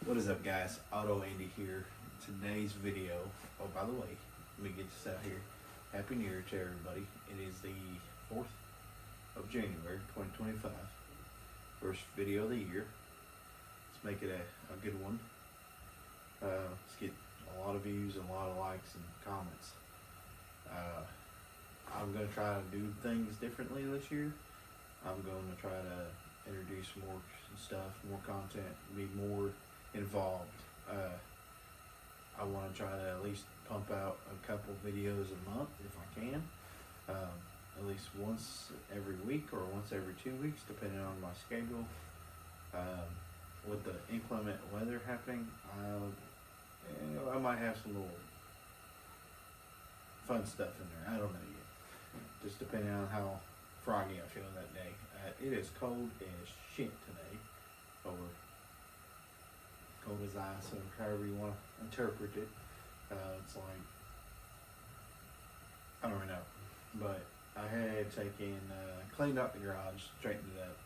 What is up, guys? Auto Andy here. Today's video. Oh, by the way, let me get this out here. Happy New Year to everybody. It is the 4th of January, 2025. First video of the year. Let's make it a good one. Let's get a lot of views and a lot of likes and comments. I'm going to try to do things differently this year. I'm going to try to introduce more stuff, more content, be more involved. I want to try to at least pump out a couple videos a month if I can. At least once every week or once every 2 weeks, depending on my schedule. With the inclement weather happening, I might have some little fun stuff in there. I don't know yet. Just depending on how froggy I feel that day. It is cold as shit today. Or cold as ice, or however you want to interpret it. It's like, I don't really know. But I had taken, cleaned out the garage, straightened it up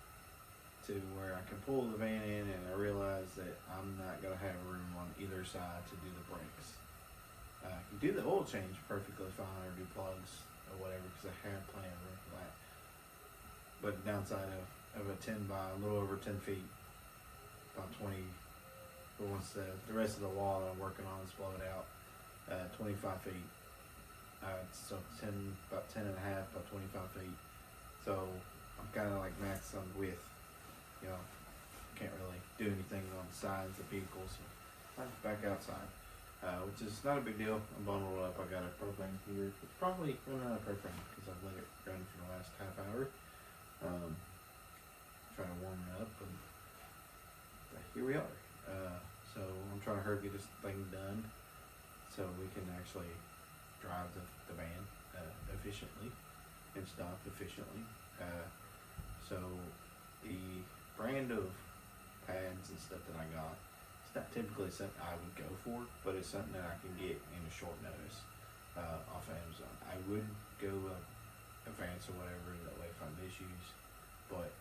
to where I can pull the van in, and I realized that I'm not going to have room on either side to do the brakes. I can do the oil change perfectly fine, or do plugs or whatever, because I have plenty of room for that. But the downside of a 10 by a little over 10 feet, about 20, but once the rest of the wall that I'm working on is blown out, 25 feet. So about 10 and a half by 25 feet. So I'm kind of like maxed on width. You know, can't really do anything on the sides of the vehicle, so I'm back outside, which is not a big deal. I'm bundled up. I got a propane here. It's probably running out of propane because I've let it run for the last half hour. Trying to warm it up, and here we are. So I'm trying to hurry get this thing done so we can actually drive the van efficiently and stop efficiently. So the brand of pads and stuff that I got, it's not typically something I would go for, but it's something that I can get in a short notice off of Amazon. I would go Advance or whatever, that way if I have issues, but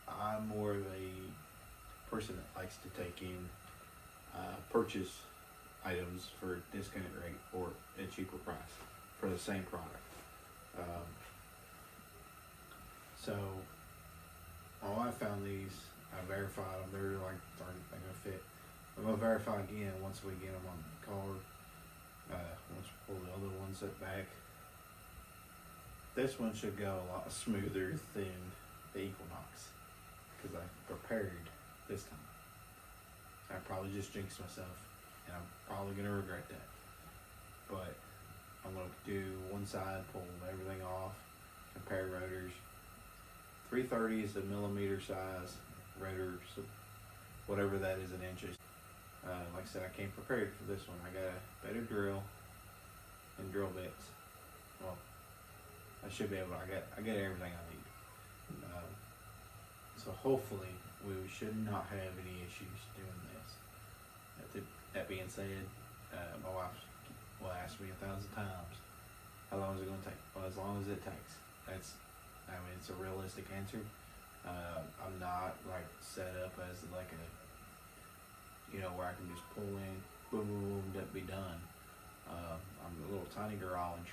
I'm more of a person that likes to take in purchase items for a discounted rate or a cheaper price for the same product. So I found these, I verified them, they're like they're gonna fit. I'm gonna verify again once we get them on the car. Once we pull the other ones back. This one should go a lot smoother than the Equinox because I prepared this time. I probably just jinxed myself, and I'm probably gonna regret that. But I'm gonna do one side, pull everything off, compare rotors. 330 is the millimeter size rotor, so whatever that is in inches. Like I said, I came prepared for this one. I got a better drill and drill bits. Well, I should be able to, I got everything I need. So hopefully we should not have any issues doing this. That being said, my wife will ask me 1,000 times, how long is it going to take? Well, as long as it takes. It's a realistic answer. I'm not like set up as like where I can just pull in, boom, boom, boom, that be done. I'm a little tiny garage.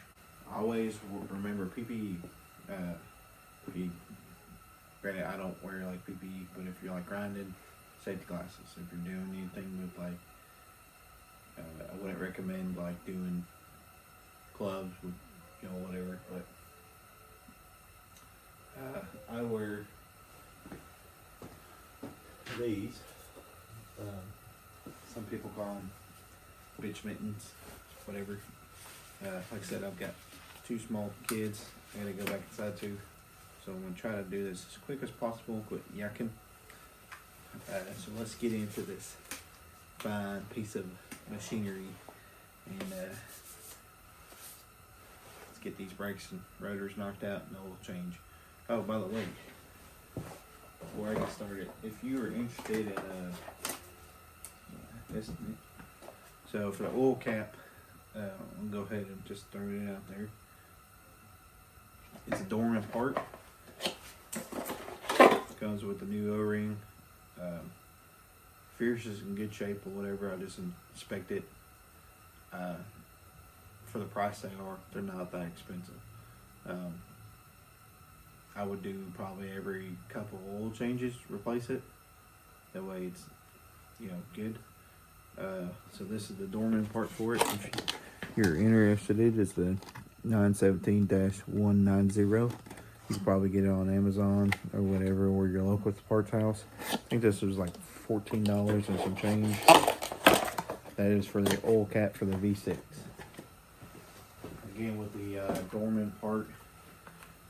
I always remember PPE. Granted, I don't wear like PPE, but if you're like grinding, safety glasses. If you're doing anything with like, I wouldn't recommend like doing gloves with, whatever, but I wear these. Some people call them bitch mittens, whatever. Like I said, I've got 2 small kids. I gotta go back inside too. So I'm gonna try to do this as quick as possible, quit yakking. So let's get into this fine piece of machinery, and let's get these brakes and rotors knocked out and oil change. Oh, by the way, before I get started, if you are interested in this, so for the oil cap, I'll go ahead and just throw it out there. It's a dormant part. Comes with the new O-ring. fierce is in good shape or whatever, I just inspect it. For the price they are, they're not that expensive. I would do probably every couple oil changes, replace it. That way it's, good. So this is the Dorman part for it. If you're interested, it is the 917-190. You can probably get it on Amazon or whatever, or your local parts house. I think this was like $14 and some change. That is for the oil cap for the V6. Again, with the Dorman part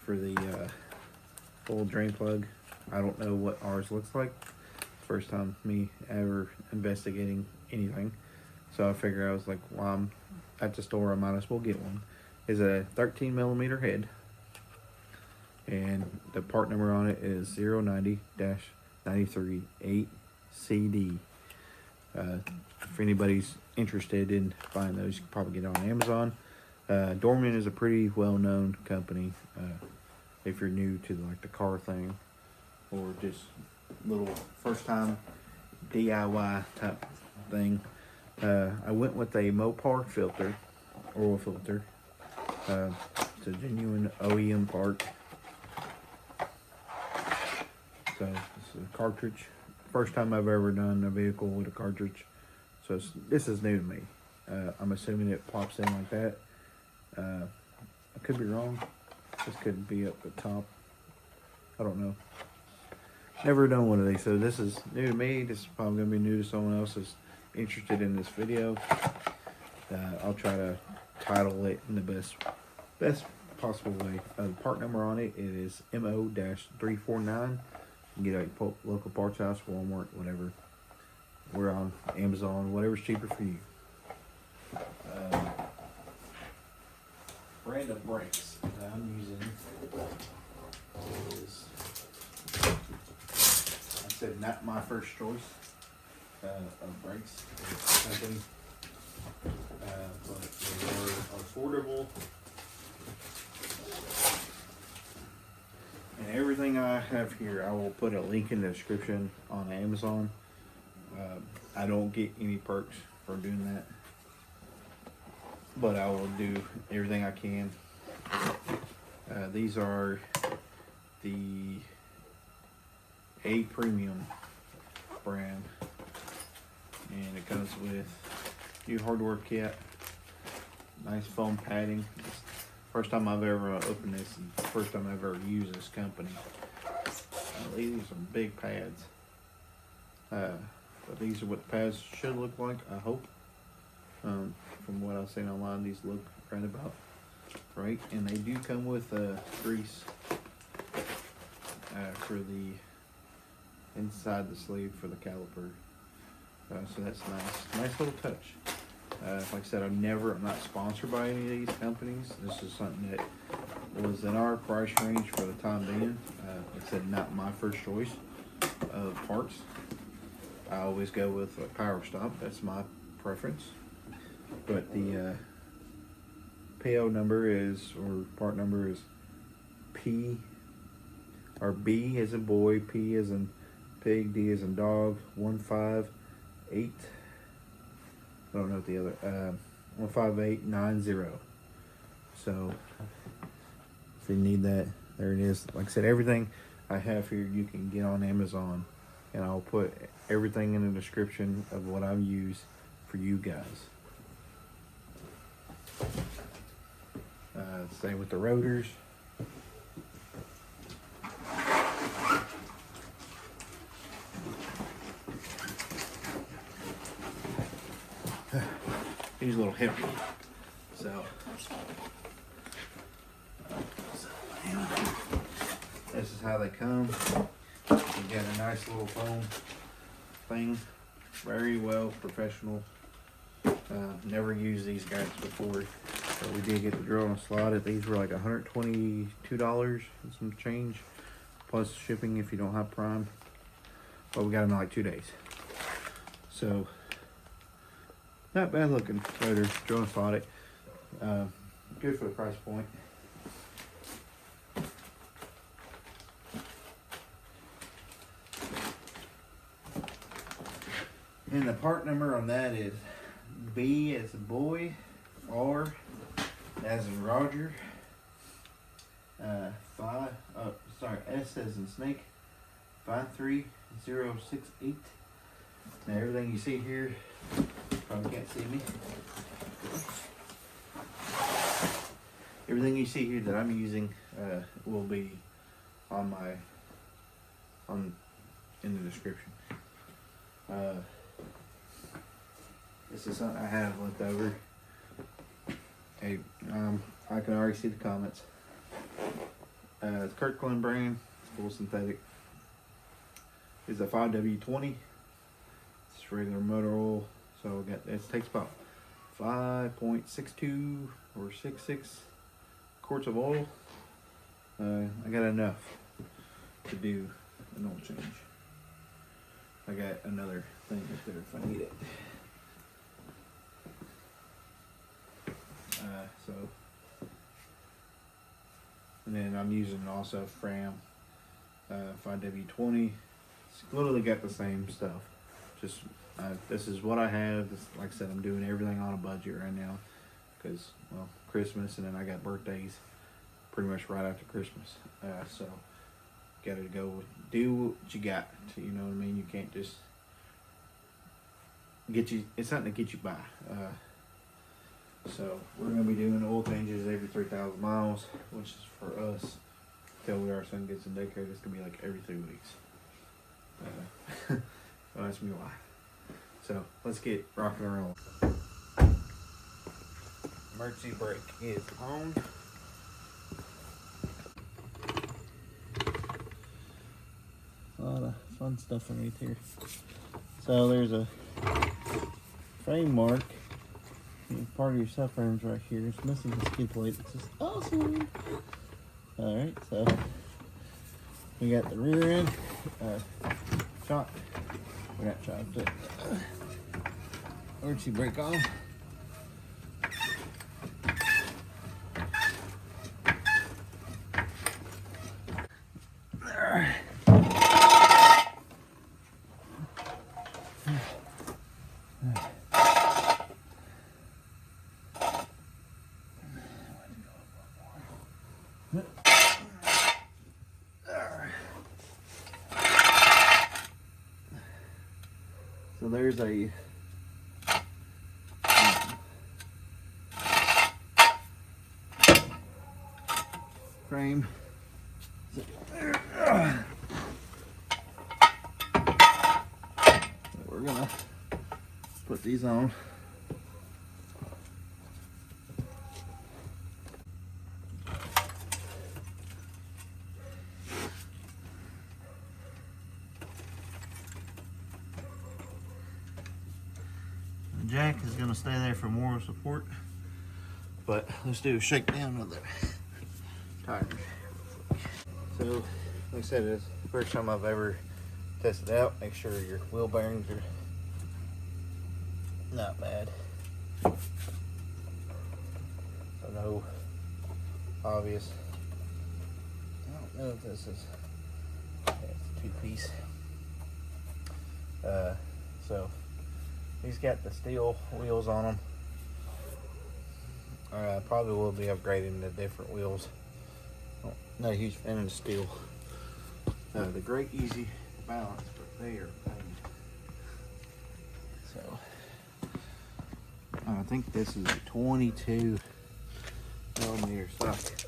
for the oil drain plug. I don't know what ours looks like. First time me ever investigating anything. So I figure I was like, well, I'm at the store, I might as well get one. It's a 13 millimeter head. And the part number on it is 090-938CD. If anybody's interested in buying those, you can probably get it on Amazon. Dorman is a pretty well-known company. If you're new to like the car thing, or just little first-time DIY type thing, I went with a Mopar filter, oil filter. It's a genuine OEM part. So this is a cartridge. First time I've ever done a vehicle with a cartridge. So this is new to me. I'm assuming it pops in like that. I could be wrong. This could be up the top. I don't know. Never done one of these, so this is new to me. This is probably going to be new to someone else that's interested in this video. I'll try to title it in the best possible way. The part number on it is MO-349. You can get it at your local parts house, Walmart, whatever. We're on Amazon, whatever's cheaper for you. Brand of brakes that I'm using is, I said, not my first choice of brakes. Company, but they are affordable. And everything I have here, I will put a link in the description on Amazon. I don't get any perks for doing that, but I will do everything I can. These are the A Premium brand, and it comes with new hardware kit, nice foam padding. First time I've ever opened this, and first time I've ever used this company. These are some big pads. But these are what the pads should look like, I hope. From what I've seen online, these look right about right. And they do come with grease for the inside the sleeve for the caliper. So that's nice. Nice little touch. Like I said, I'm not sponsored by any of these companies. This is something that was in our price range for the time being. Like I said, not my first choice of parts. I always go with a power stop. That's my preference. But the PO number is, or part number is B as in boy, P as in pig, D as in dog, 158. I don't know what the other 15890. So if you need that, there it is. Like I said, everything I have here you can get on Amazon, and I'll put everything in the description of what I've used for you guys. Same with the rotors. He's a little heavy, so this is how they come. You get a nice little foam thing, very well professional. Never used these guys before, but we did get the drill and slot it. These were like $122 and some change, plus shipping if you don't have Prime. But we got them in like 2 days, so not bad looking rotor. Drill and slot it. Good for the price point. And the part number on that is B as in boy, R as in Roger, S as in snake, 53068. Now everything you see here, probably can't see me. Everything you see here that I'm using will be in the description. This is something I have left over. Hey, I can already see the comments. It's Kirkland brand, it's full synthetic. It's a 5W20. It's regular motor oil. So it takes about 5.62 or 66 quarts of oil. I got enough to do an oil change. I got another thing right there if I need it. And then I'm using also Fram 5W20. It's literally got the same stuff. Just this is what I have. Like I said, I'm doing everything on a budget right now because, well, Christmas, and then I got birthdays pretty much right after Christmas. So got to go do what you got. You know what I mean? You can't just it's something to get you by. So we're going to be doing oil changes every 3,000 miles, which is for us, till our son gets in daycare, it's going to be like every 3 weeks. Don't ask me why. So let's get rocking and rolling. Emergency brake is on. A lot of fun stuff underneath here. So there's a frame mark. Part of your subframe's right here. It's missing the skid plate. It's just awesome. Alright, so we got the rear end shock. We're not shocked, but emergency brake on. So there's a frame. We're gonna put these on. Jack is going to stay there for moral support, but let's do a shakedown of the tires. So, like I said, it's the first time I've ever tested it out. Make sure your wheel bearings are not bad. So no obvious. I don't know if this is, yeah, it's a 2-piece. So he's got the steel wheels on them. Probably will be upgrading to different wheels. Oh, not a huge fan of the steel. The Great Easy Balance, but they are pain. So I think this is a 22 millimeter socket.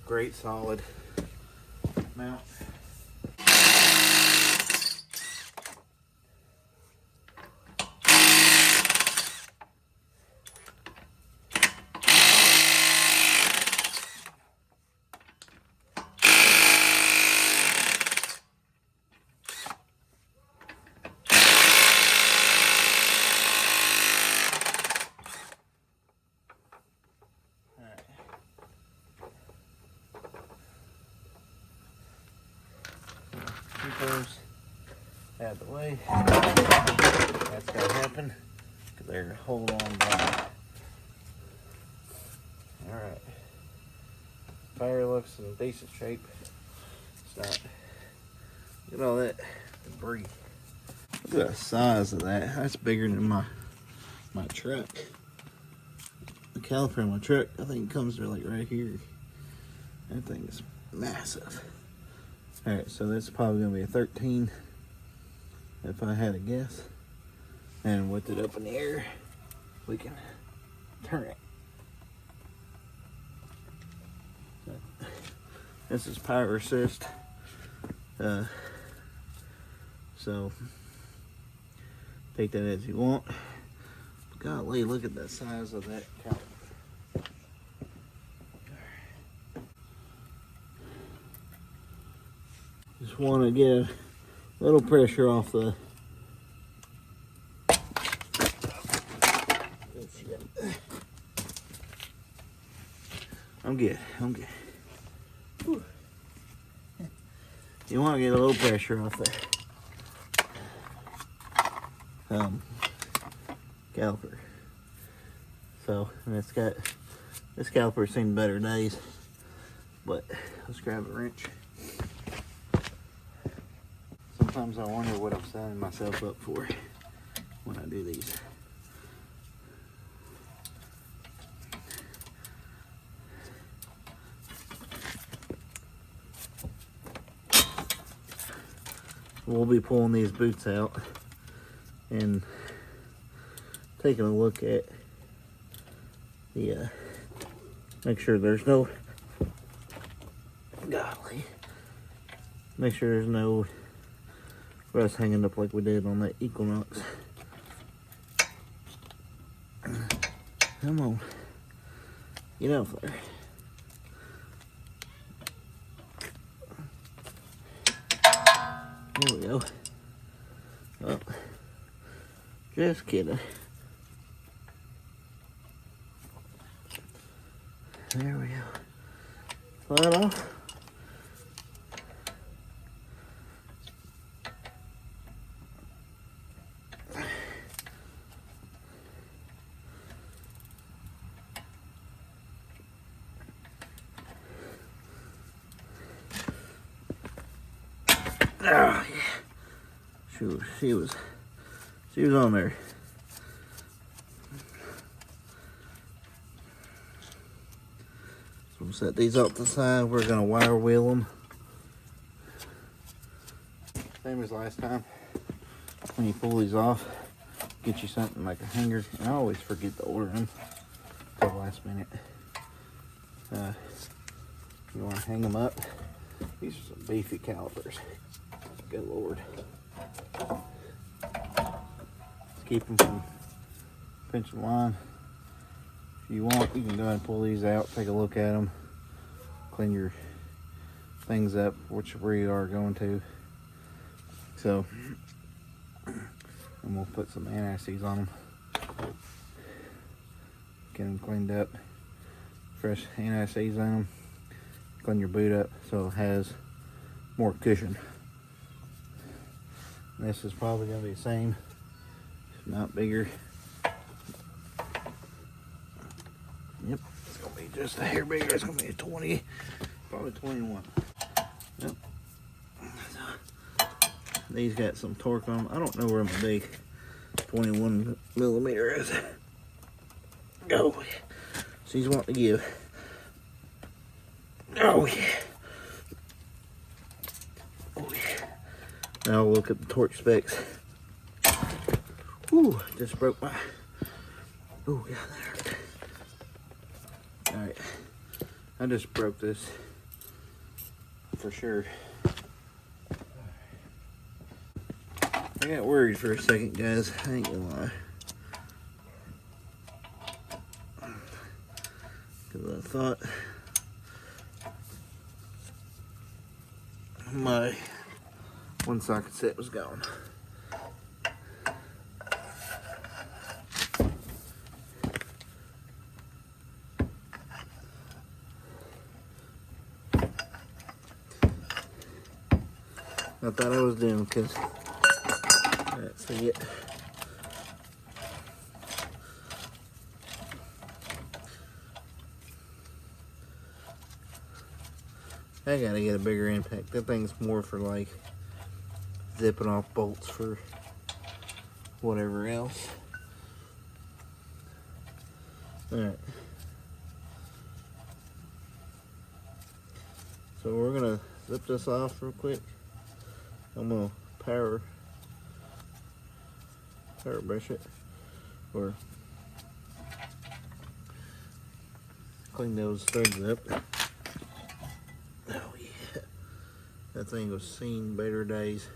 Great solid mount. Out of the way. That's gotta happen because they're gonna hold on down. Alright. Tire looks in decent shape. It's not Look at all that debris. Look at the size of that. That's bigger than my truck. The caliper in my truck, I think, comes to like right here. That thing is massive. All right, so that's probably gonna be a 13 if I had a guess. And with it up in the air, we can turn it. This is power assist. So take that as you want. Golly, look at the size of that caliper. Just want to get a little pressure off the. I'm good. Whew. You want to get a little pressure off the caliper. So, and it's got, this caliper's seen better days, but let's grab a wrench. Sometimes I wonder what I'm signing myself up for when I do these. We'll be pulling these boots out and taking a look at the, make sure there's no, golly, make sure there's no rust hanging up like we did on that Equinox. Come on, get out there. There we go. Oh, just kidding. There we go. Slide off. Oh, yeah. She was on there. So we'll set these up to the side. We're gonna wire wheel them. Same as last time. When you pull these off, get you something like a hanger. And I always forget to order them till the last minute. You want to hang them up. These are some beefy calipers. Good Lord. Let's keep them from pinching line. If you want, you can go ahead and pull these out, take a look at them, clean your things up, whichever you are going to. So, and we'll put some anti-seize on them. Get them cleaned up. Fresh anti-seize on them. Clean your boot up so it has more cushion. This is probably going to be the same, if not bigger. Yep, it's going to be just a hair bigger. It's going to be a 20, probably 21. Yep. These got some torque on them. I don't know where my big 21 millimeter is. Oh, she's wanting to give. Oh yeah. Oh yeah. Now I'll look at the torque specs. Ooh, just broke my. Oh yeah, that hurt. All right, I just broke this for sure. I got worried for a second, guys. I ain't gonna lie. Because I thought my one socket set was gone. I thought I was doomed because let's see it. I gotta get a bigger impact. That thing's more for like zipping off bolts for whatever else. Alright. So we're gonna zip this off real quick. I'm gonna power brush it, or clean those threads up. Oh yeah, that thing was seen better days.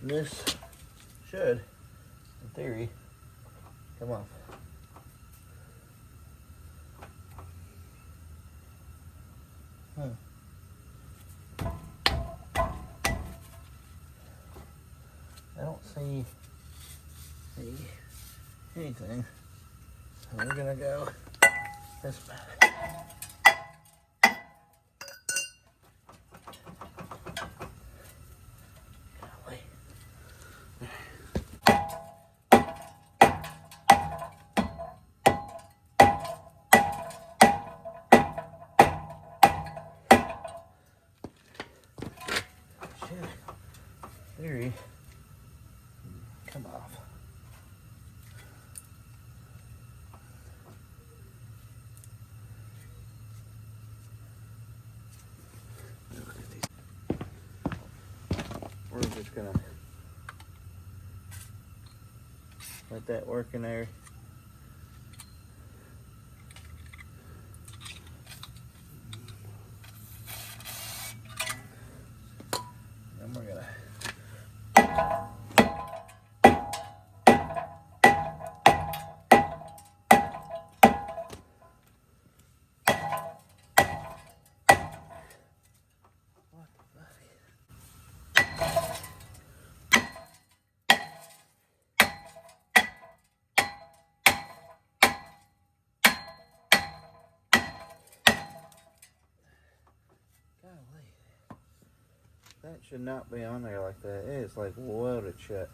And this should, in theory, come off. Huh. I don't see anything. So we're gonna go this way. Theory, come off. We're just gonna let that work in there. And we're gonna that should not be on there like that. It's like welded shut.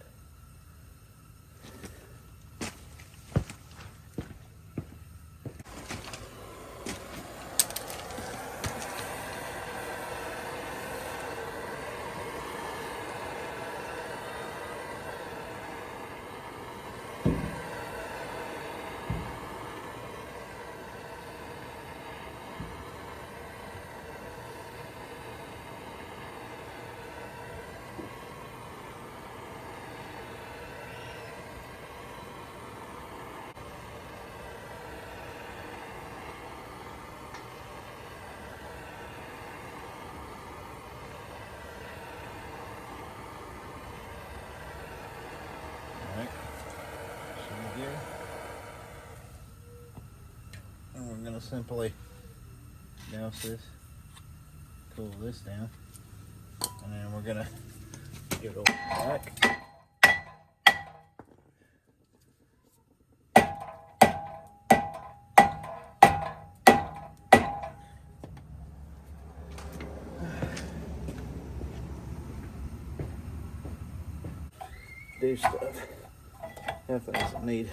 And we're gonna simply douse this, cool this down, and then we're gonna give it over back. Do stuff. That doesn't need.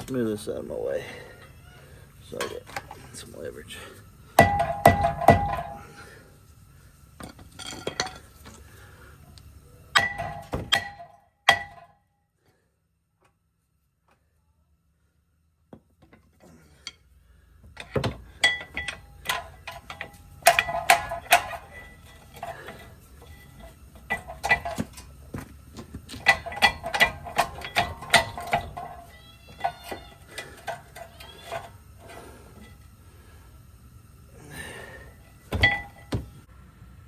Move this out of my way so I get some leverage.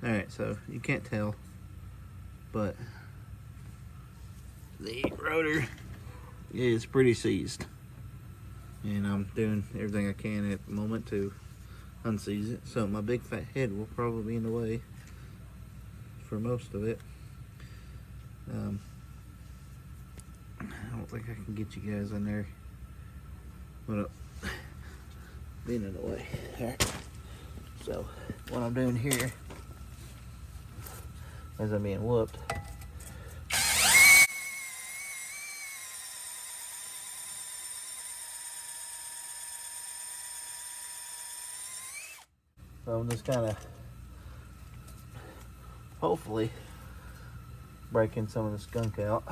Alright, so you can't tell, but the rotor is pretty seized. And I'm doing everything I can at the moment to unseize it. So my big fat head will probably be in the way for most of it. I don't think I can get you guys in there without being in the way. Alright, so what I'm doing here as I'm being whooped. So I'm just kind of hopefully breaking some of the skunk out.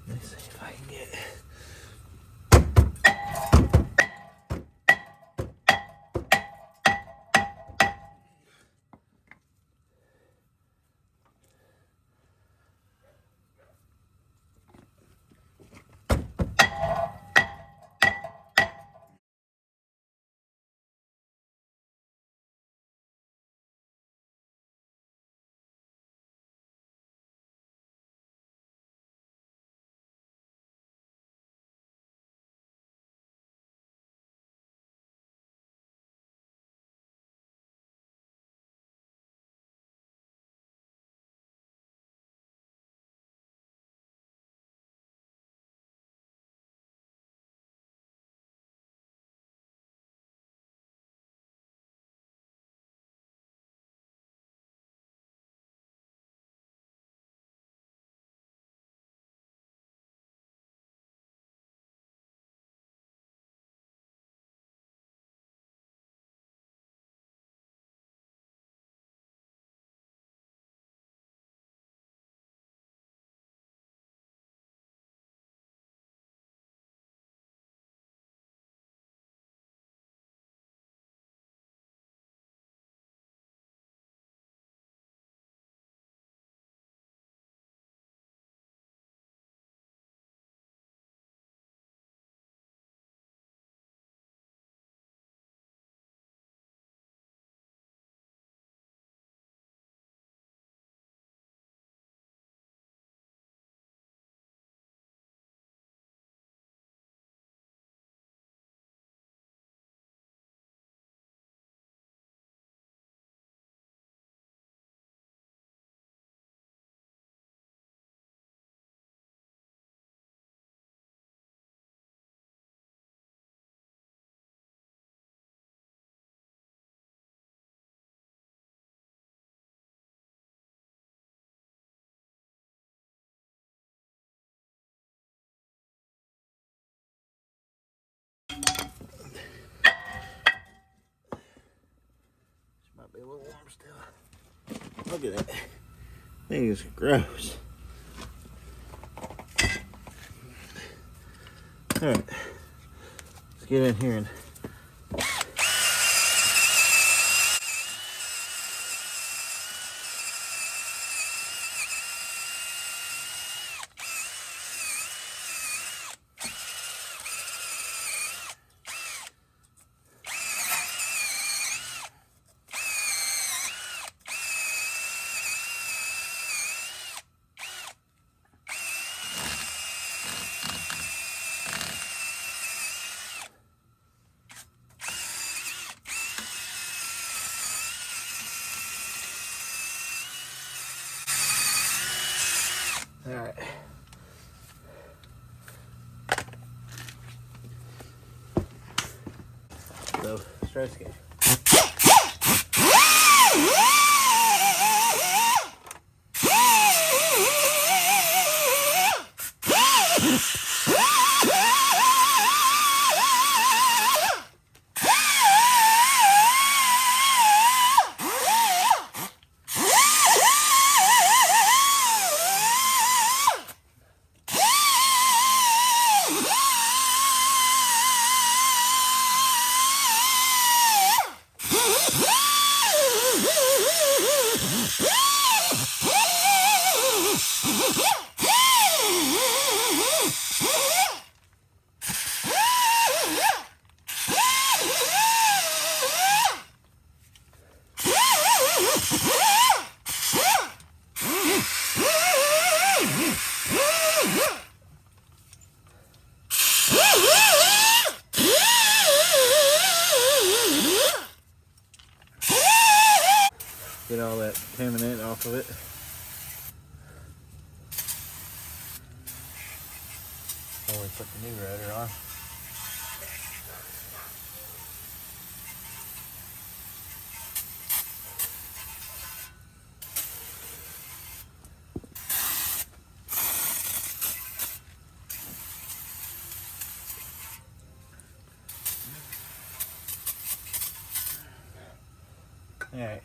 Let me see if I can get. Might be a little warm still. Look at that. Thing is gross. Alright. Let's get in here and alright. So, stretch game. Get all that contaminant off of it. Before we put the new rotor on. Alright.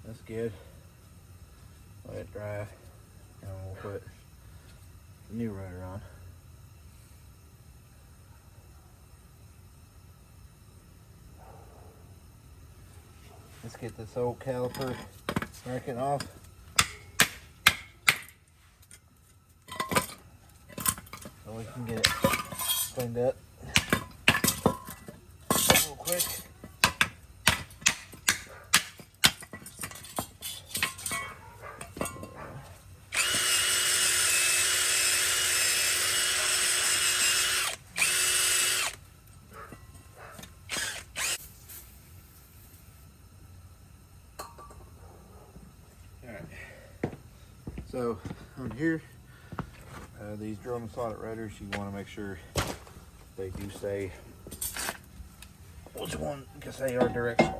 That's good. Let it dry. And we'll put the new rotor on. Let's get this old caliper bracket off. So we can get it cleaned up real quick. So on here, these drum slotted rotors, you want to make sure they do say which one, because they are directional.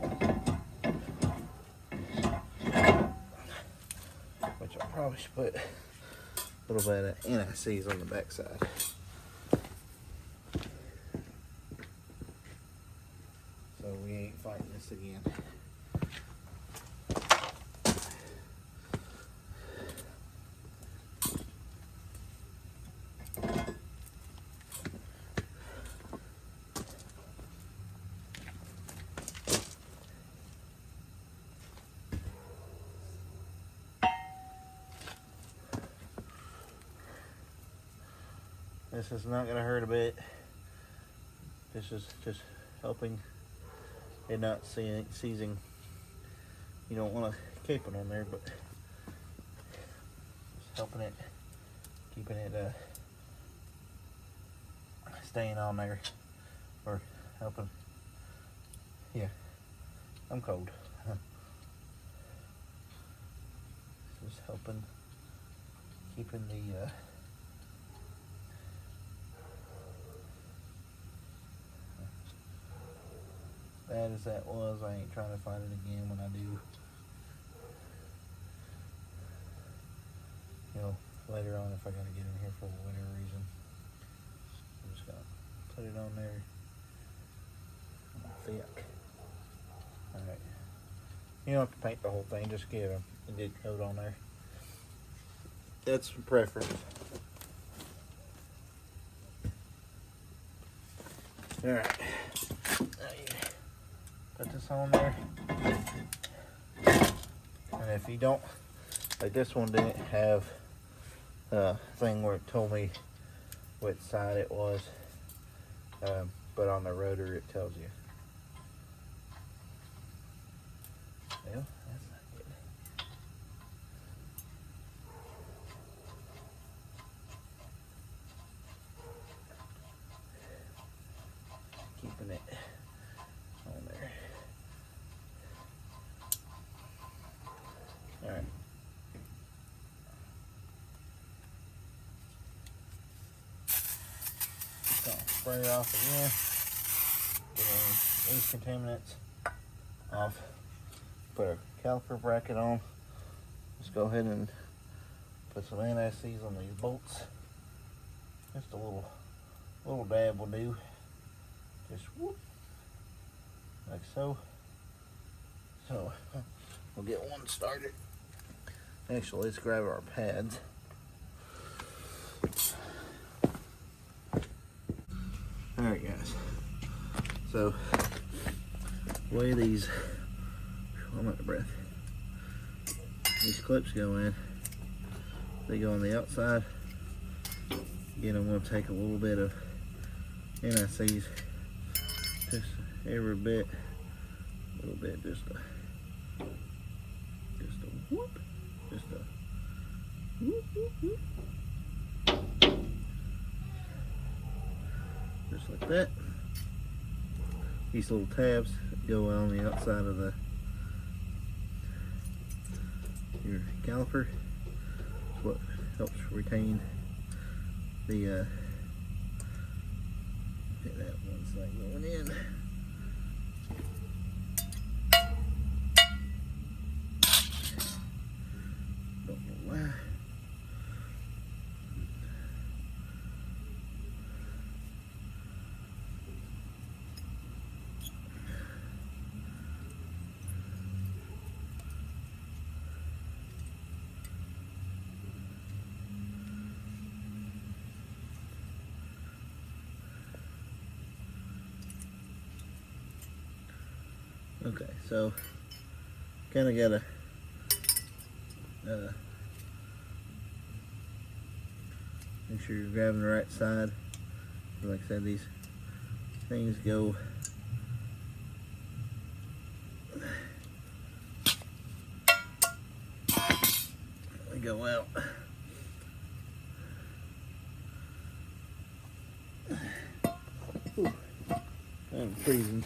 Which I probably should put a little bit of anti-seize on the back side. So we ain't fighting this again. This is not going to hurt a bit. This is just helping it not seizing. You don't want to keep it on there, but just helping it, keeping it staying on there, or helping. Yeah, I'm cold. Just helping, keeping the bad as that was, I ain't trying to fight it again when I do. You know, later on if I gotta get in here for whatever reason, I'm just gonna put it on there. Thick. Alright. You don't have to paint the whole thing, just get a good coat on there. That's preference. Alright. Put this on there. And if you don't, like this one didn't have a thing where it told me which side it was, but on the rotor it tells you. Well, that's not good. Keeping it on there. Alright. Just gonna spray it off again. Get these contaminants off. Put our caliper bracket on. Let's go ahead and put some anti-seize on these bolts. Just a little dab will do. Just whoop, like so. So we'll get one started. Actually, let's grab our pads. All right, guys. So the way these, I'm out of breath. These clips go in. They go on the outside. Again, I'm going to take a little bit of anti-seize, just every bit, a little bit, just a whoop, just a whoop, whoop, whoop. Just like that. These little tabs go on the outside of your caliper. It's what helps retain the get that one side going in. Don't know why. Okay, so kind of gotta make sure you're grabbing the right side. Like I said, these things go out. Ooh, I'm freezing.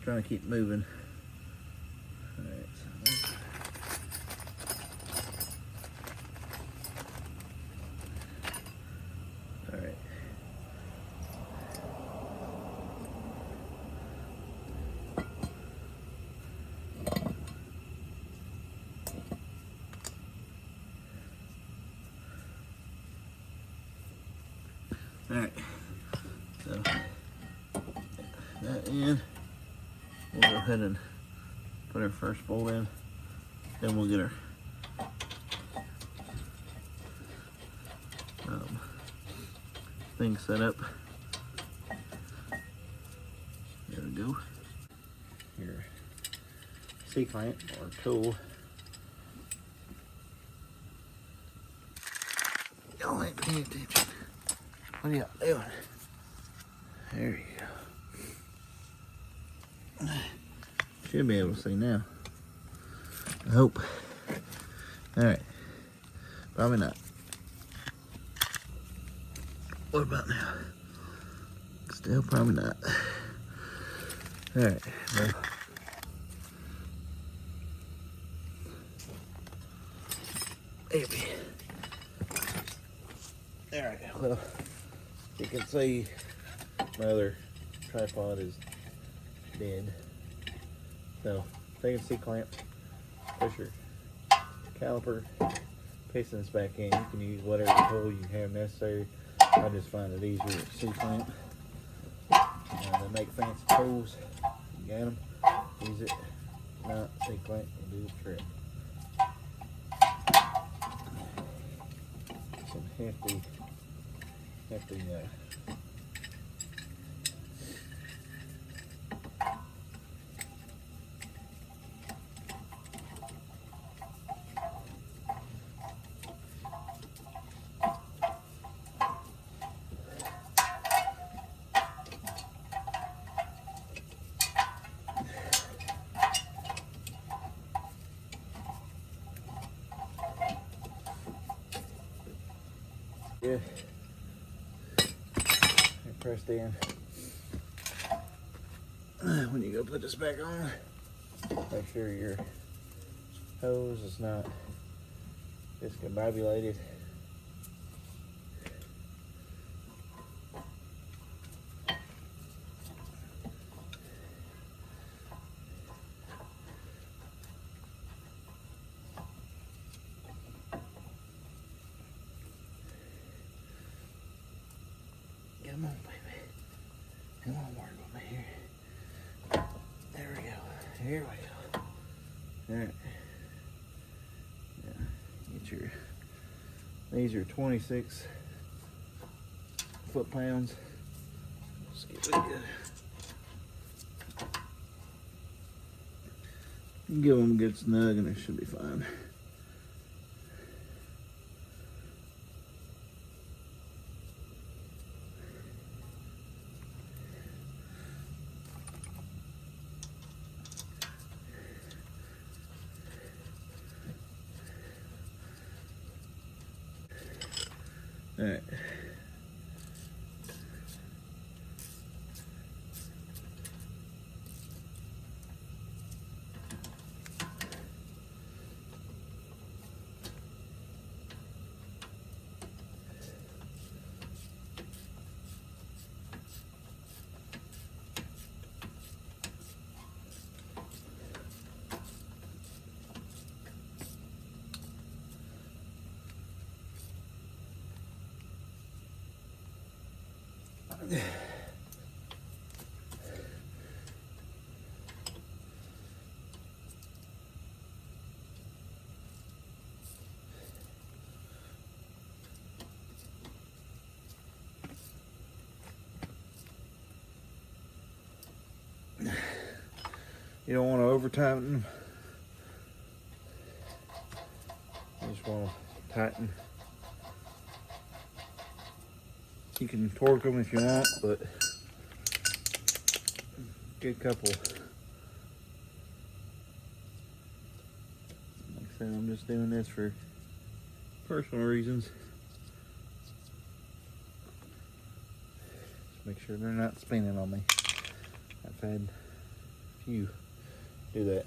Trying to keep moving. Alright, so alright. Alright, so that in, we'll go ahead and put our first bolt in, then we'll get our thing set up. There we go. Your C-clamp or tool. Y'all ain't paying attention. What are y'all doing? There you go. Should be able to see now. I hope. Alright. Probably not. What about now? Still probably not. Alright, well. Maybe. Alright, well, you can see my other tripod is dead. So, take a C-clamp, push your caliper, pistons back in. You can use whatever tool you have necessary. I just find it easier with C-clamp. They make fancy tools. You got them, use it. Not C-clamp will do the trick. Some hefty yeah. Pressed in. When you go put this back on, make sure your hose is not discombobulated. Come on, baby. Come on, work with me here. There we go. Here we go. Alright. Yeah. Get your, these are 26 foot-pounds. Just get it good. Give them a good snug and it should be fine. All right. You don't want to over tighten them. You just want to tighten. You can torque them if you want, but good couple. Like I said, I'm just doing this for personal reasons. Just make sure they're not spinning on me. I've had a few do that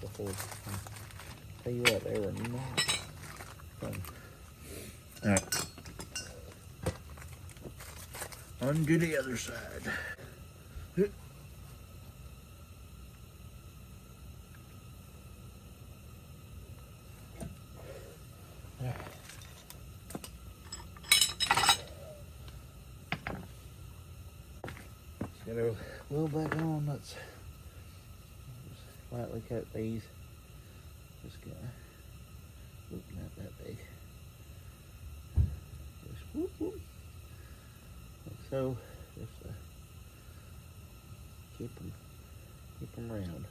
before. Tell you what, they were not fun. Alright. Undo the other side. Just got a little back on. Let's just lightly cut these. Just gonna not that big. Just whoop whoop. Like so. Just keep them round.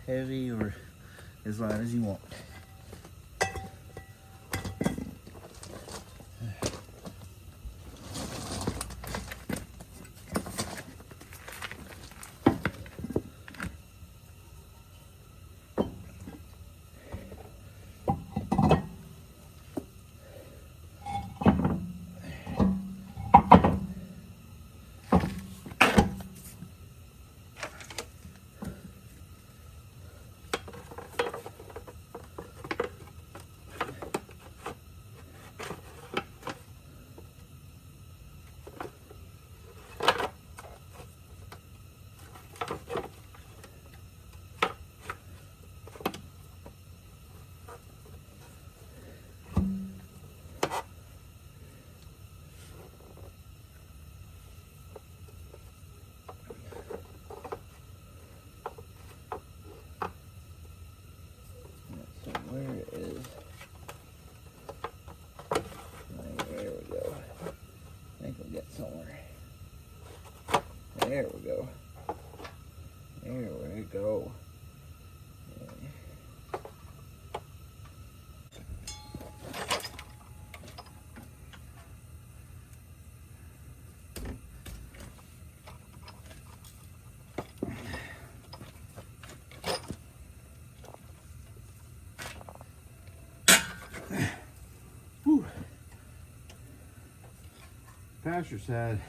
Heavy or as light as you want. Where is? There we go. I think we'll get somewhere. There we go. There we go. Passenger side,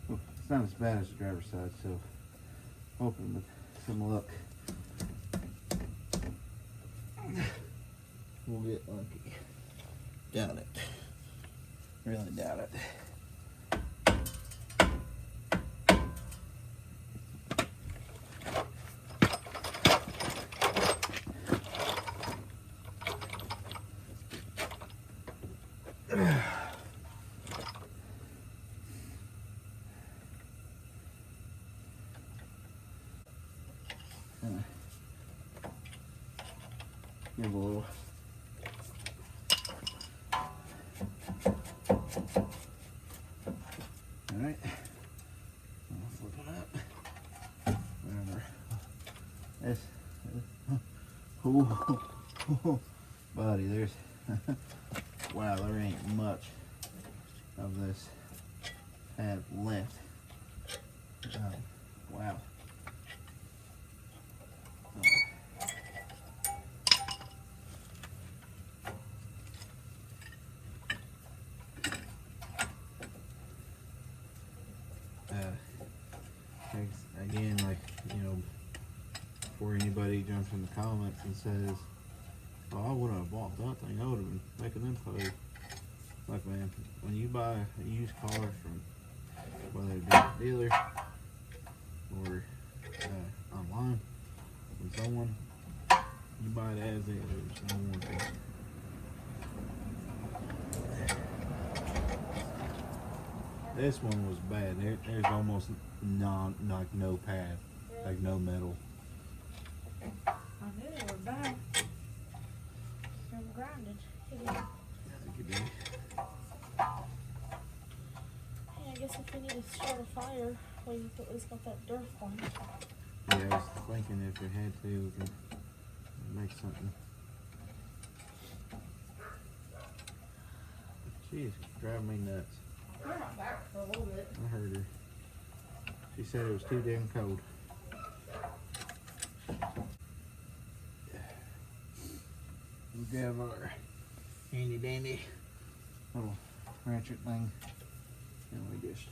well, it's not as bad as the driver's side, so hoping with some luck we'll get lucky. Doubt it. Really doubt it. Give a little. All right. I'll flip it up. Whatever. This. Oh, buddy, there's. Wow, there ain't much of this pad left. Wow. Again, like, you know, before anybody jumps in the comments and says, oh, I wouldn't have bought that thing, I would have been making them pay. Like, man, when you buy a used car from whether it be a dealer or online from someone, you buy it as is, there's no warranty. This one was bad. There's almost like no pad, like no metal. I knew they were bad. They were grinded. I think it did. guess if we need to start a fire, we've at least got that dirt one. Yeah, I was thinking if we had to, we could make something. She's driving me nuts. We're not back for a little bit. I heard her. She said it was too damn cold. We have our handy dandy little ratchet thing, and we just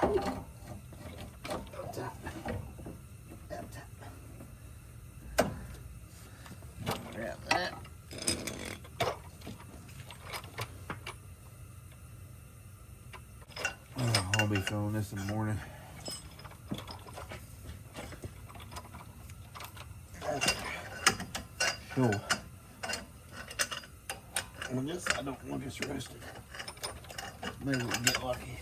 up top. Grab that. Oh, I'll be filming this in the morning. Cool. I guess I don't want this roasted. Maybe we'll get lucky.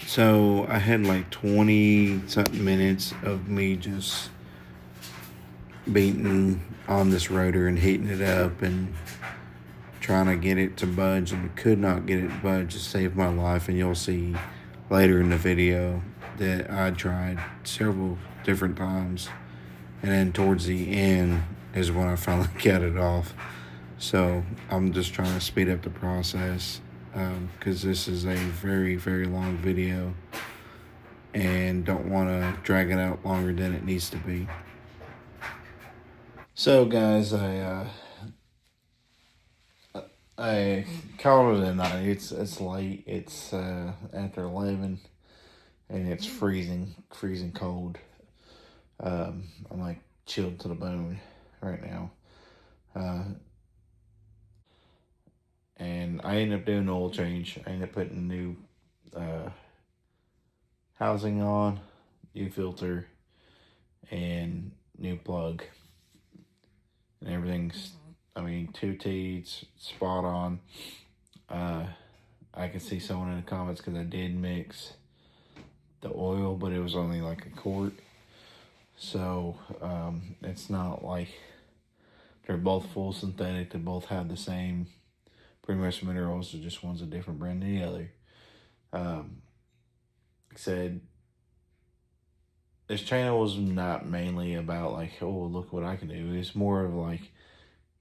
So I had like 20 something minutes of me just beating on this rotor and heating it up and trying to get it to budge, and could not get it to budge to save my life. And you'll see later in the video that I tried several different times, and then towards the end is when I finally got it off. So I'm just trying to speed up the process, because this is a very, very long video and don't want to drag it out longer than it needs to be. So guys, I called it a night. It's late. It's after 11, and it's freezing cold. I'm like chilled to the bone right now. And I ended up doing an oil change. I ended up putting new housing on, new filter, and new plug. And everything's, I mean, 2T's spot on. I can see someone in the comments because I did mix the oil, but it was only like a quart. So it's not like they're both full synthetic. They both have the same pretty much minerals. So just one's a different brand than the other. Like I said, this channel was not mainly about like, oh, look what I can do. It's more of like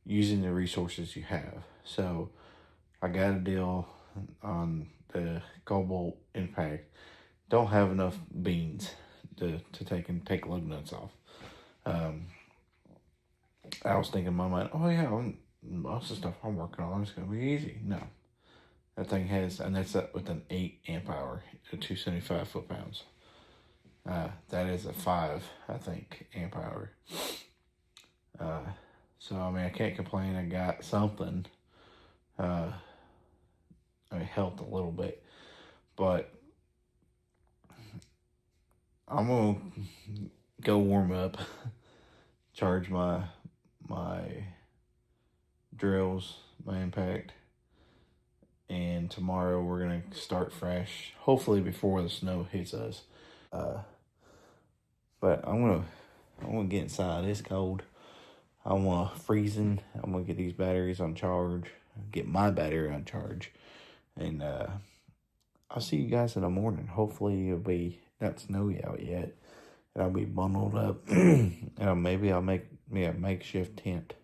using the resources you have. So I got a deal on the Cobalt Impact. don't have enough beans to take lug nuts off. I was thinking in my mind, oh yeah, most of the stuff I'm working on is gonna be easy. No, that thing has, and that's with an 8 amp hour, 275 foot pounds. That is a 5, I think, amp hour. So I mean, I can't complain. I got something. I mean, it helped a little bit, but I'm gonna go warm up, charge my drills, my impact, and tomorrow we're gonna start fresh. Hopefully before the snow hits us. But I'm gonna get inside. It's cold. I'm freezing. I'm gonna get these batteries on charge. Get my battery on charge, and I'll see you guys in the morning. Hopefully it'll be not snowy out yet, and I'll be bundled up. And maybe I'll make me a makeshift tent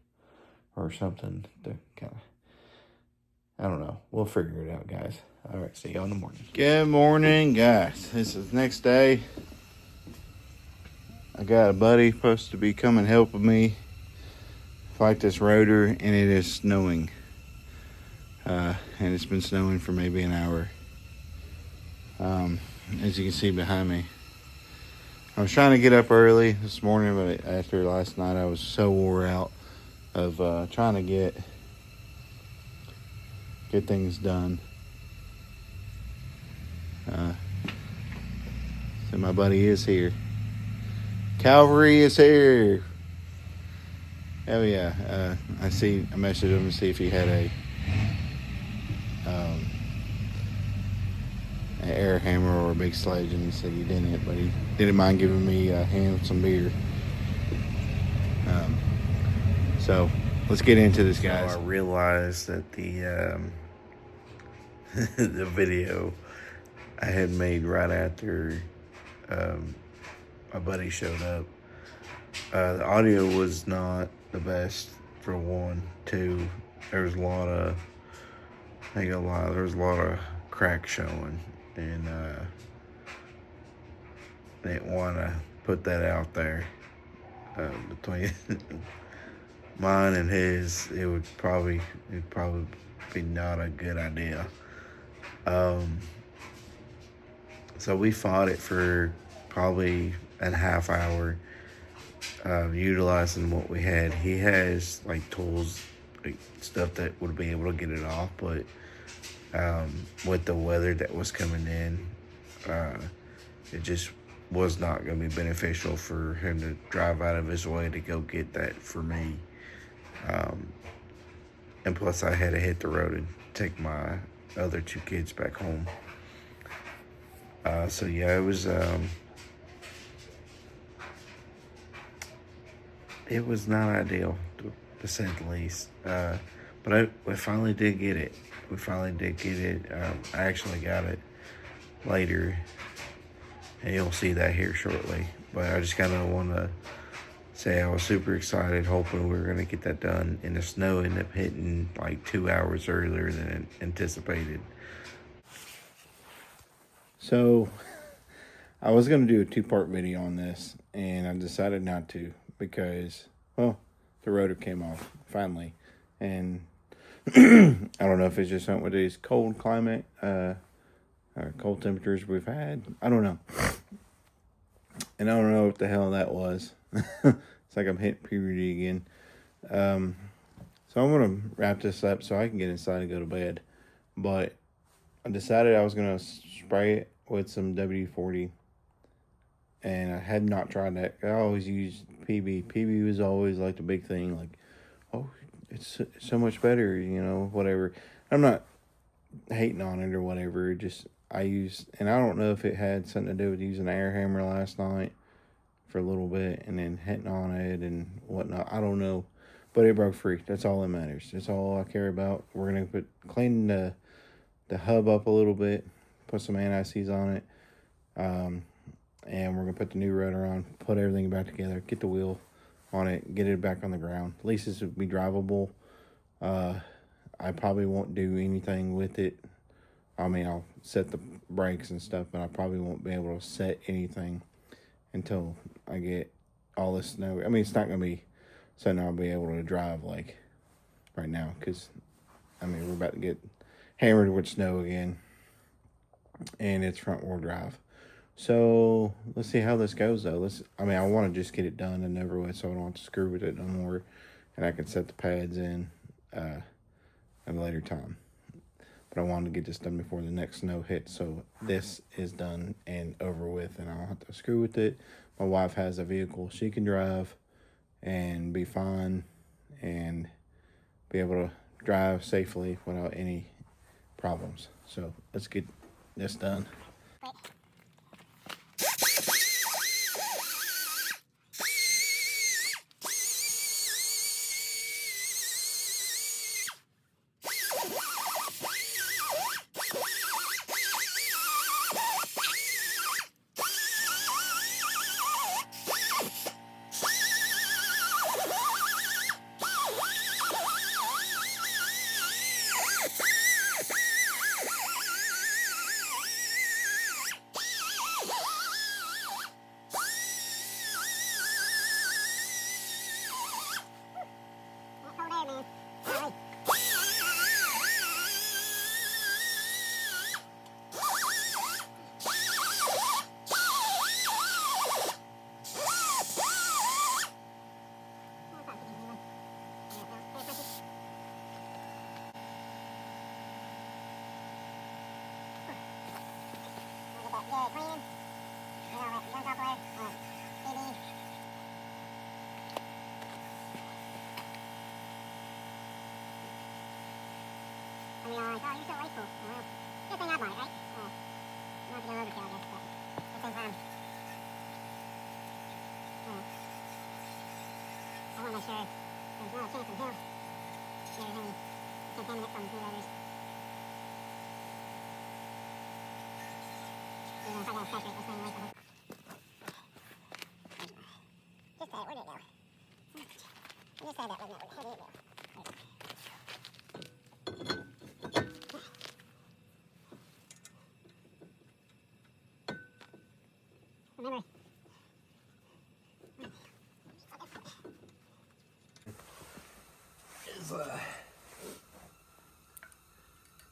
or something to kind of. I don't know. We'll figure it out, guys. All right, see y'all in the morning. Good morning, guys. This is the next day. I got a buddy supposed to be coming helping me fight this rotor, and it is snowing. And it's been snowing for maybe an hour. As you can see behind me. I was trying to get up early this morning, but after last night I was so wore out of trying to get things done. So my buddy is here. Calvary is here. Oh yeah. I messaged him to see if he had an air hammer or a big sledge, and he said he didn't, but he didn't mind giving me a hand with some beer. So let's get into this, guys. So I realized that the the video I had made right after my buddy showed up, the audio was not the best for one. Two, there was a lot of crack showing, and didn't want to put that out there between mine and his. It'd probably be not a good idea. So we fought it for probably a half hour, utilizing what we had. He has like tools, like stuff that would be able to get it off, but with the weather that was coming in, it just was not going to be beneficial for him to drive out of his way to go get that for me. And plus I had to hit the road and take my other 2 kids back home. So yeah, it was not ideal, to say the least. But we finally did get it. I actually got it later, and you'll see that here shortly. But I just kind of want to say I was super excited, hoping we were going to get that done. And the snow ended up hitting like 2 hours earlier than anticipated. So I was going to do a 2-part video on this, and I decided not to because, well, the rotor came off finally. And I don't know if it's just something with these cold climate, or cold temperatures we've had. I don't know. And I don't know what the hell that was. It's like I'm hitting puberty again. So I'm going to wrap this up so I can get inside and go to bed. But I decided I was going to spray it with some WD-40. And I had not tried that. I always used PB. PB was always like the big thing. Like, oh, it's so much better, whatever. I'm not hating on it or whatever. Just, I used, and I don't know if it had something to do with using an air hammer last night for a little bit and then hitting on it and whatnot. I don't know. But it broke free. That's all that matters. That's all I care about. We're going to clean the hub up a little bit, put some anti-seize on it, and we're going to put the new rotor on, put everything back together, get the wheel on it, get it back on the ground. At least this will be drivable. I probably won't do anything with it. I mean, I'll set the brakes and stuff, but I probably won't be able to set anything until I get all this snow. I mean, it's not going to be something I'll be able to drive like right now, because, I mean, we're about to get hammered with snow again, and it's front wheel drive. So let's see how this goes, though. I mean, I want to just get it done and over with, so I don't have to screw with it no more, and I can set the pads in at a later time. But I wanted to get this done before the next snow hits, so this is done and over with, and I don't have to screw with it. My wife has a vehicle she can drive and be fine and be able to drive safely without any problems. So let's get this done.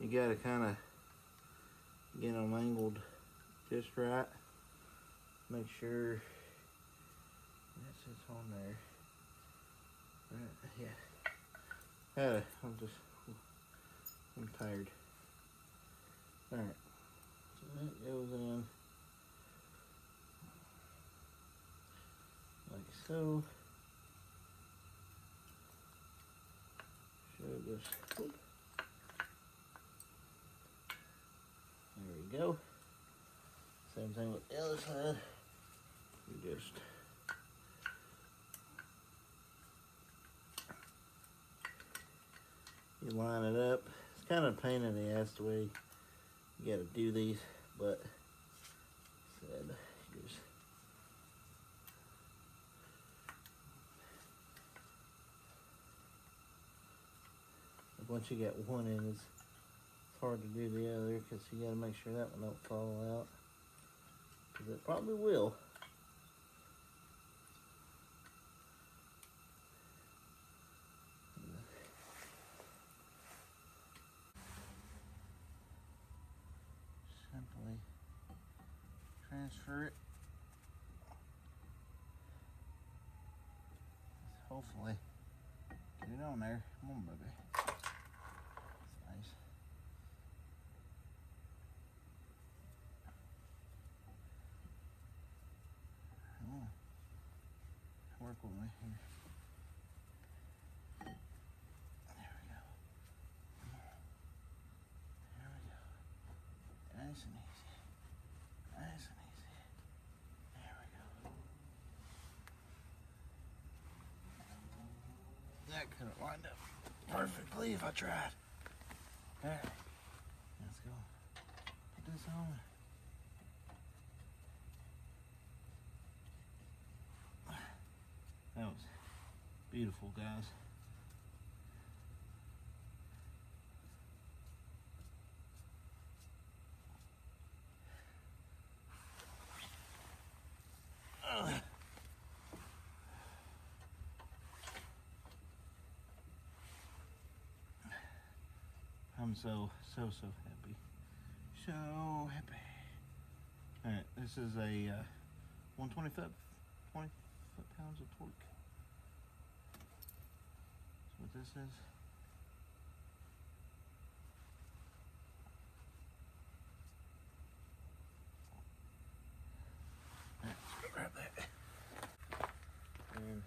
You gotta kind of get them angled just right. Make sure that sits on there. Right, yeah. I'm tired. All right, so that goes in like so. Show this. There we go. Same thing with the other side. You just line it up. It's kind of a pain in the ass the way you gotta do these, but said just once you get one in, it's hard to do the other because you got to make sure that one don't fall out, because it probably will. Simply transfer it. Hopefully get it on there. Come on, baby. That's nice. Come on. Work with me here. There we go. There we go. Nice and easy. Nice and easy. There we go. That could have lined up perfectly if I tried. Alright, let's go. Put this on. That was beautiful, guys. I'm so happy. So happy. Alright, this is a 120 foot-pounds of torque. That's what this is. Alright, let's go grab that. And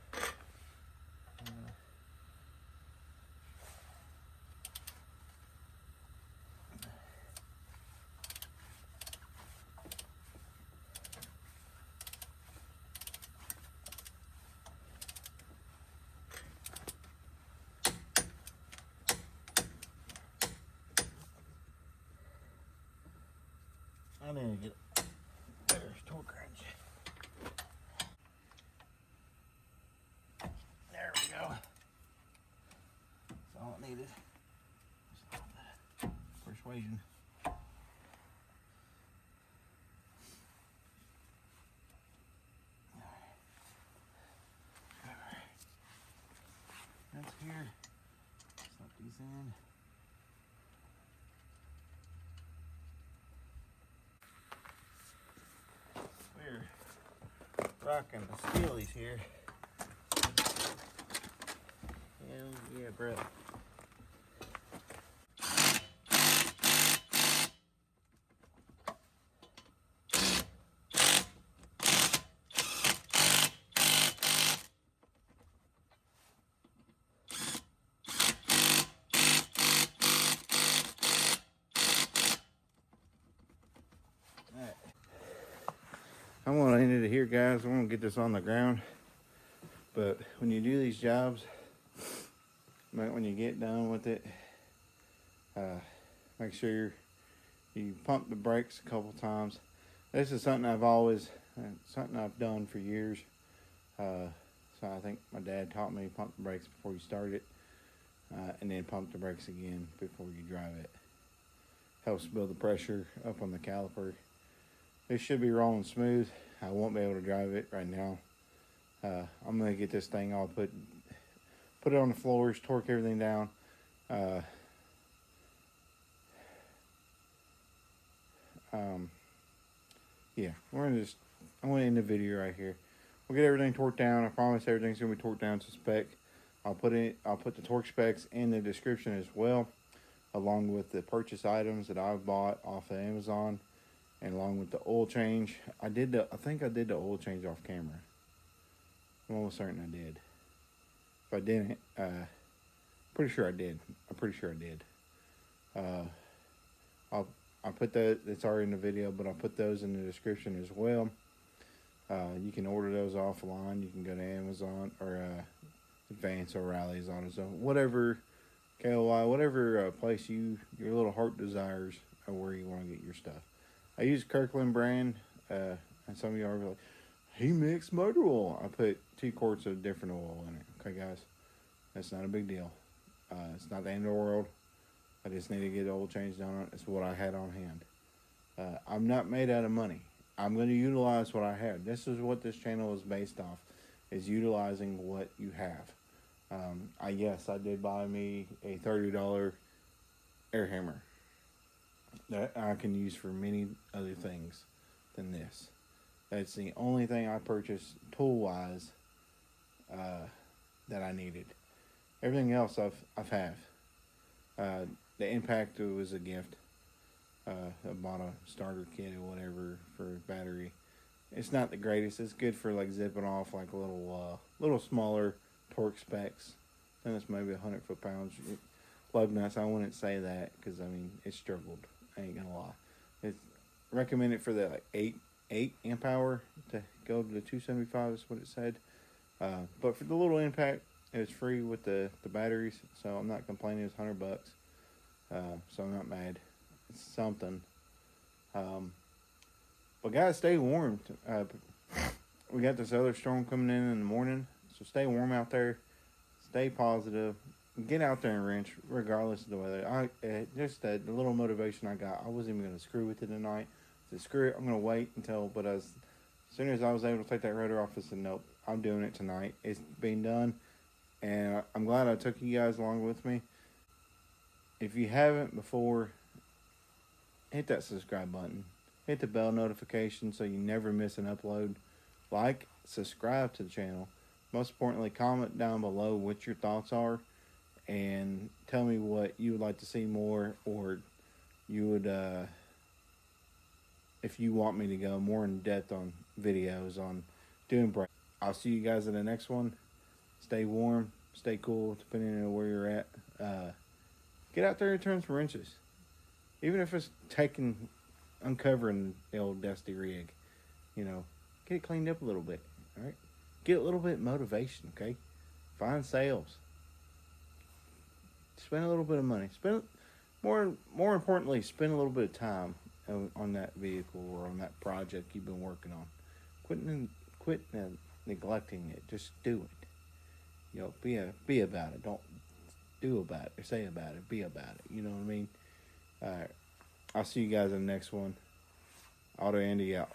I need to get there's torque wrench. There we go. That's all it needed. Just a little bit of persuasion. Alright. That's here. Slap these in. We're rocking the steelies here. Hell yeah, bro. Alright. I'm gonna end it here, guys. I'm gonna get this on the ground. But when you do these jobs, when you get done with it, make sure you pump the brakes a couple times. This is something something I've done for years. So I think my dad taught me pump the brakes before you start it, and then pump the brakes again before you drive it. Helps build the pressure up on the caliper. This should be rolling smooth. I won't be able to drive it right now. I'm gonna get this thing all put it on the floors, torque everything down. Yeah, I'm gonna end the video right here. We'll get everything torqued down. I promise everything's gonna be torqued down to spec. I'll put the torque specs in the description as well, along with the purchase items that I've bought off of Amazon, and along with the oil change. I think I did the oil change off camera. I'm almost certain I did. If I didn't, pretty sure I did. I'm pretty sure I did. I'll put that. It's already in the video, but I'll put those in the description as well. You can order those offline. You can go to Amazon or Advance O'Reilly's, AutoZone, whatever KOI, whatever place your little heart desires, or where you want to get your stuff. I use Kirkland brand, and some of y'all are like, he mixed motor oil. I put 2 quarts of different oil in it. Okay, guys, that's not a big deal. It's not the end of the world. I just need to get the oil change done on it. It's what I had on hand. I'm not made out of money. I'm going to utilize what I have. This is what this channel is based off, is utilizing what you have. Yes, I did buy me a $30 air hammer that I can use for many other things than this. That's the only thing I purchased tool-wise that I needed. Everything else I've have. The impact was a gift. I bought a starter kit or whatever for battery. It's not the greatest. It's good for like zipping off like a little smaller torque specs. And it's maybe 100 foot-pounds. Lug nuts, I wouldn't say that because I mean it struggled. I ain't gonna lie. It's recommended for the like 8 amp hour to go to the 275 is what it said. But for the little impact, it was free with the batteries, so I'm not complaining. It's $100, so I'm not mad. It's something. But guys, stay warm. We got this other storm coming in the morning, so stay warm out there. Stay positive. Get out there and wrench, regardless of the weather. Just the little motivation I got. I wasn't even going to screw with it tonight. I said, screw it. I'm going to wait until. But as soon as I was able to take that rotor off, I said, nope, I'm doing it tonight. It's being done, and I'm glad I took you guys along with me. if you haven't before, hit that subscribe button. Hit the bell notification so you never miss an upload. Like, subscribe to the channel. Most importantly, comment down below what your thoughts are and tell me what you would like to see more, or you would, if you want me to go more in depth on videos on doing brakes. I'll see you guys in the next one. Stay warm, stay cool, depending on where you're at. Get out there and turn some wrenches. Even if it's uncovering the old dusty rig, you know, get it cleaned up a little bit, all right? Get a little bit of motivation, okay? Find sales. Spend a little bit of money. More importantly, spend a little bit of time on that vehicle or on that project you've been working on. Quit neglecting it. Just do it. You know, be about it. Don't do about it or say about it. Be about it. You know what I mean? All right. I'll see you guys in the next one. Auto Andy out.